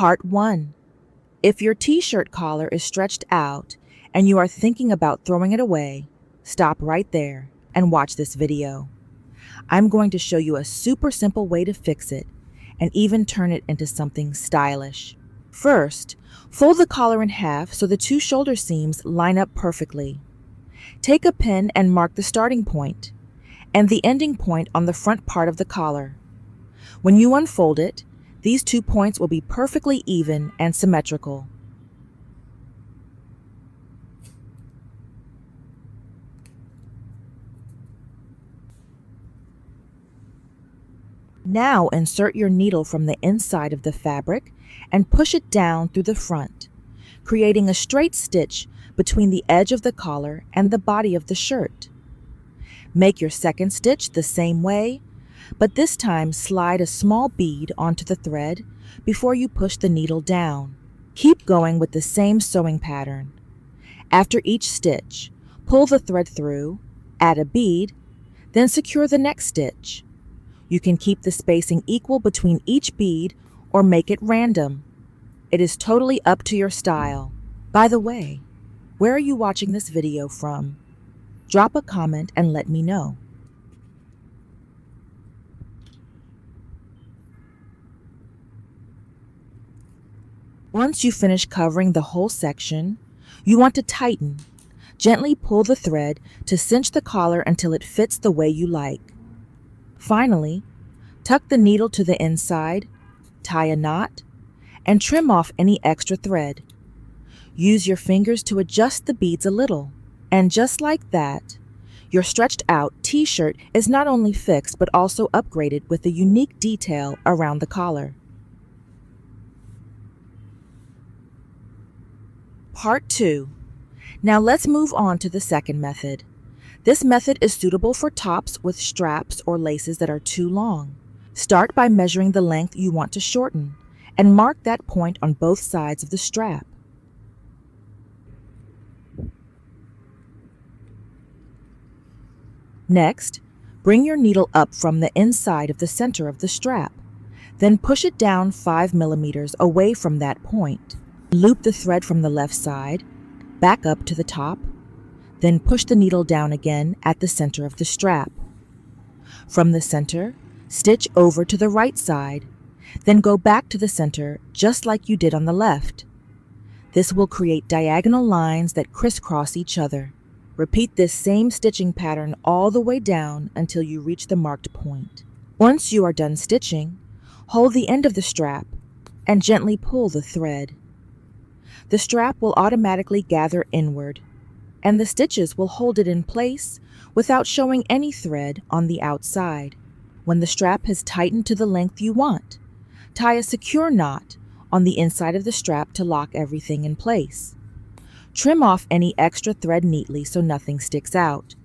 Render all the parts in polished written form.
Part 1. If your t-shirt collar is stretched out and you are thinking about throwing it away, stop right there and watch this video. I'm going to show you a super simple way to fix it and even turn it into something stylish. First, fold the collar in half so the two shoulder seams line up perfectly. Take a pin and mark the starting point and the ending point on the front part of the collar. When you unfold it, these 2 points will be perfectly even and symmetrical. Now insert your needle from the inside of the fabric and push it down through the front, creating a straight stitch between the edge of the collar and the body of the shirt. Make your second stitch the same way, but this time slide a small bead onto the thread before you push the needle down. Keep going with the same sewing pattern. After each stitch, pull the thread through, add a bead, then secure the next stitch. You can keep the spacing equal between each bead or make it random. It is totally up to your style. By the way, where are you watching this video from? Drop a comment and let me know. Once you finish covering the whole section, you want to tighten. Gently pull the thread to cinch the collar until it fits the way you like. Finally, tuck the needle to the inside, tie a knot, and trim off any extra thread. Use your fingers to adjust the beads a little, and just like that, your stretched out t-shirt is not only fixed but also upgraded with a unique detail around the collar. Part 2. Now let's move on to the second method. This method is suitable for tops with straps or laces that are too long. Start by measuring the length you want to shorten and mark that point on both sides of the strap. Next, bring your needle up from the inside of the center of the strap. Then push it down 5 millimeters away from that point. Loop the thread from the left side, back up to the top, then push the needle down again at the center of the strap. From the center, stitch over to the right side, then go back to the center just like you did on the left. This will create diagonal lines that crisscross each other. Repeat this same stitching pattern all the way down until you reach the marked point. Once you are done stitching, hold the end of the strap and gently pull the thread. The strap will automatically gather inward, and the stitches will hold it in place without showing any thread on the outside. When the strap has tightened to the length you want, tie a secure knot on the inside of the strap to lock everything in place. Trim off any extra thread neatly so nothing sticks out.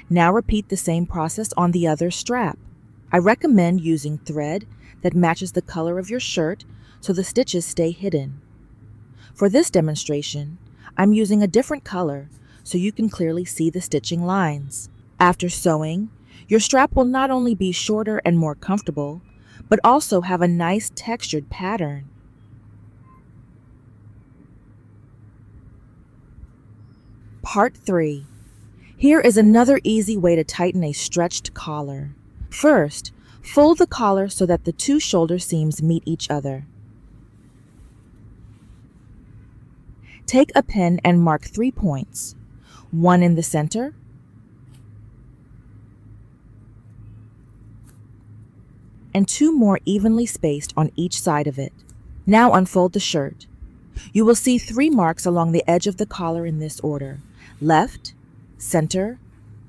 Now repeat the same process on the other strap. I recommend using thread that matches the color of your shirt so the stitches stay hidden. For this demonstration, I'm using a different color so you can clearly see the stitching lines. After sewing, your strap will not only be shorter and more comfortable, but also have a nice textured pattern. Part 3. Here is another easy way to tighten a stretched collar. First, fold the collar so that the two shoulder seams meet each other. Take a pin and mark 3 points, one in the center, and 2 more evenly spaced on each side of it. Now unfold the shirt. You will see 3 marks along the edge of the collar in this order: left, center,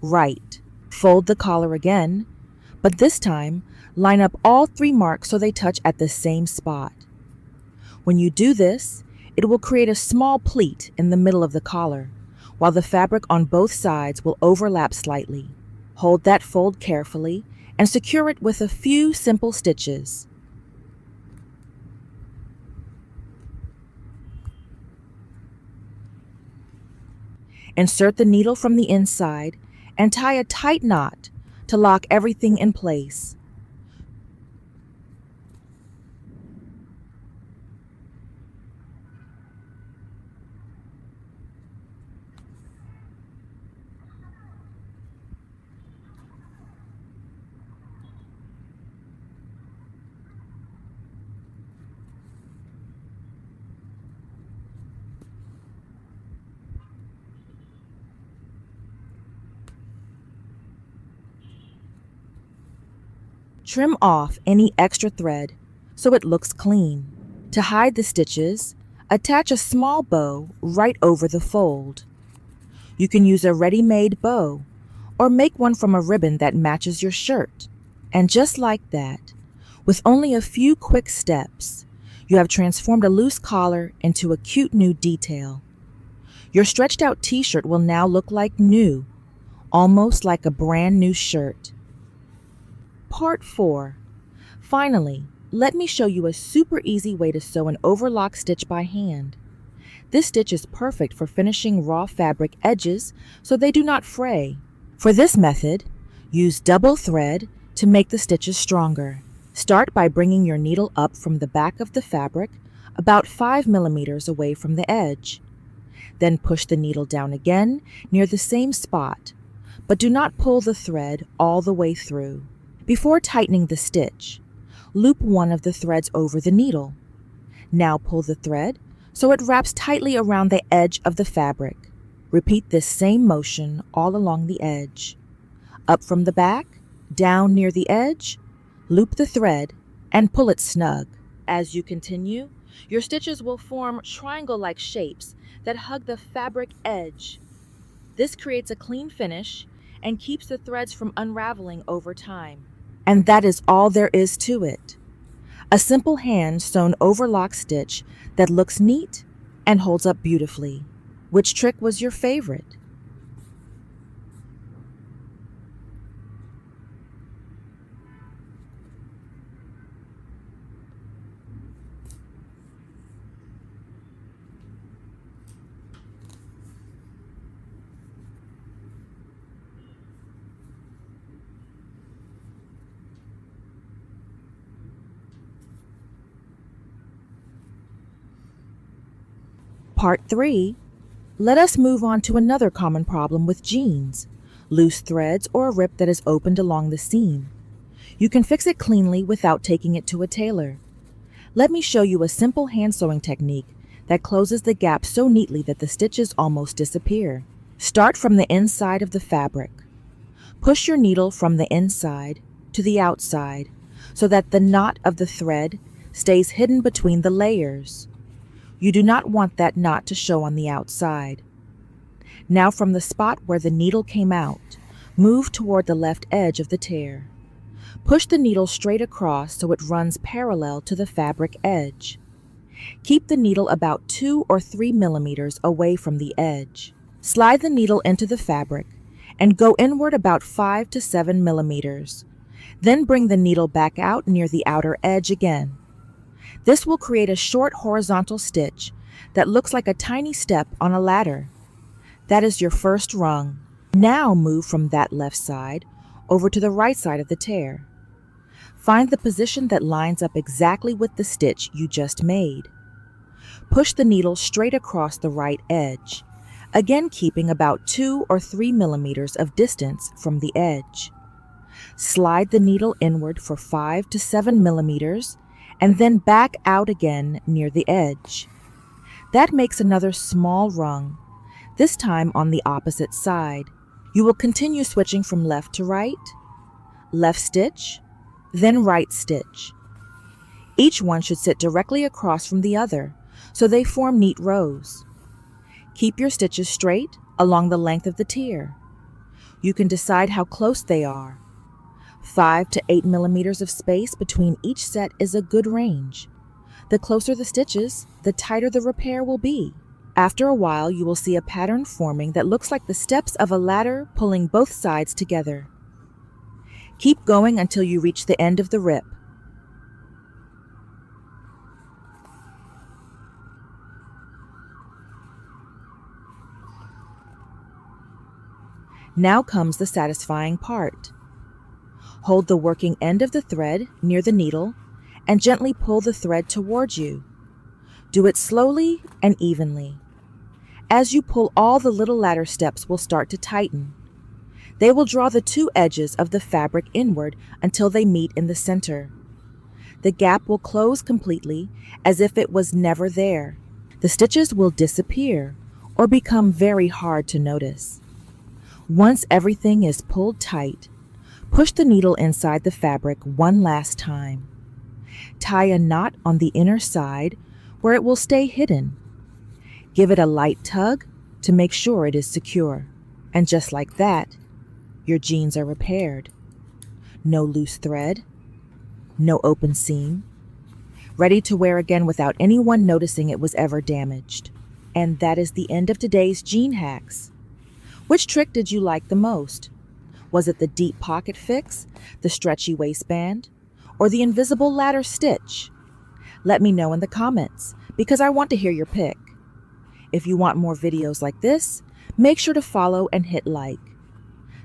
right. Fold the collar again, but this time line up all 3 marks so they touch at the same spot. When you do this, it will create a small pleat in the middle of the collar, while the fabric on both sides will overlap slightly. Hold that fold carefully and secure it with a few simple stitches. Insert the needle from the inside and tie a tight knot to lock everything in place. Trim off any extra thread so it looks clean. To hide the stitches, attach a small bow right over the fold. You can use a ready-made bow or make one from a ribbon that matches your shirt. And just like that, with only a few quick steps, you have transformed a loose collar into a cute new detail. Your stretched out t-shirt will now look like new, almost like a brand new shirt. Part 4. Finally, let me show you a super easy way to sew an overlock stitch by hand. This stitch is perfect for finishing raw fabric edges so they do not fray. For this method, use double thread to make the stitches stronger. Start by bringing your needle up from the back of the fabric about 5 millimeters away from the edge. Then push the needle down again near the same spot, but do not pull the thread all the way through. Before tightening the stitch, loop one of the threads over the needle. Now pull the thread so it wraps tightly around the edge of the fabric. Repeat this same motion all along the edge. Up from the back, down near the edge, loop the thread and pull it snug. As you continue, your stitches will form triangle-like shapes that hug the fabric edge. This creates a clean finish and keeps the threads from unraveling over time. And that is all there is to it. A simple hand-sewn overlock stitch that looks neat and holds up beautifully. Which trick was your favorite? Part 3. Let us move on to another common problem with jeans: loose threads or a rip that is opened along the seam. You can fix it cleanly without taking it to a tailor. Let me show you a simple hand sewing technique that closes the gap so neatly that the stitches almost disappear. Start from the inside of the fabric. Push your needle from the inside to the outside so that the knot of the thread stays hidden between the layers. You do not want that knot to show on the outside. Now from the spot where the needle came out, move toward the left edge of the tear. Push the needle straight across so it runs parallel to the fabric edge. Keep the needle about 2 or 3 millimeters away from the edge. Slide the needle into the fabric and go inward about 5 to 7 millimeters. Then bring the needle back out near the outer edge again. This will create a short horizontal stitch that looks like a tiny step on a ladder. That is your first rung. Now move from that left side over to the right side of the tear. Find the position that lines up exactly with the stitch you just made. Push the needle straight across the right edge, again keeping about 2 or 3 millimeters of distance from the edge. Slide the needle inward for 5 to 7 millimeters and then back out again near the edge. That makes another small rung, this time on the opposite side. You will continue switching from left to right, left stitch, then right stitch. Each one should sit directly across from the other, so they form neat rows. Keep your stitches straight along the length of the tier. You can decide how close they are. 5 to 8 millimeters of space between each set is a good range. The closer the stitches, the tighter the repair will be. After a while, you will see a pattern forming that looks like the steps of a ladder pulling both sides together. Keep going until you reach the end of the rip. Now comes the satisfying part. Hold the working end of the thread near the needle and gently pull the thread towards you. Do it slowly and evenly. As you pull, all the little ladder steps will start to tighten. They will draw the two edges of the fabric inward until they meet in the center. The gap will close completely as if it was never there. The stitches will disappear or become very hard to notice. Once everything is pulled tight, Push the needle inside the fabric one last time. Tie a knot on the inner side where it will stay hidden. Give it a light tug to make sure it is secure. And just like that, your jeans are repaired. No loose thread, no open seam, ready to wear again without anyone noticing it was ever damaged. And that is the end of today's jean hacks. Which trick did you like the most? Was it the deep pocket fix, the stretchy waistband, or the invisible ladder stitch? Let me know in the comments because I want to hear your pick. If you want more videos like this, make sure to follow and hit like.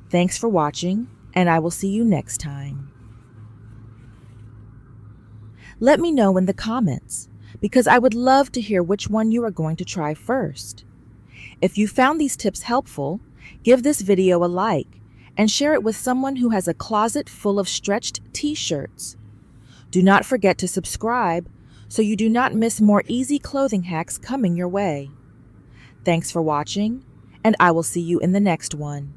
Thanks for watching, and I will see you next time. Let me know in the comments because I would love to hear which one you are going to try first. If you found these tips helpful, give this video a like and share it with someone who has a closet full of stretched t-shirts. Do not forget to subscribe so you do not miss more easy clothing hacks coming your way. Thanks for watching, and I will see you in the next one.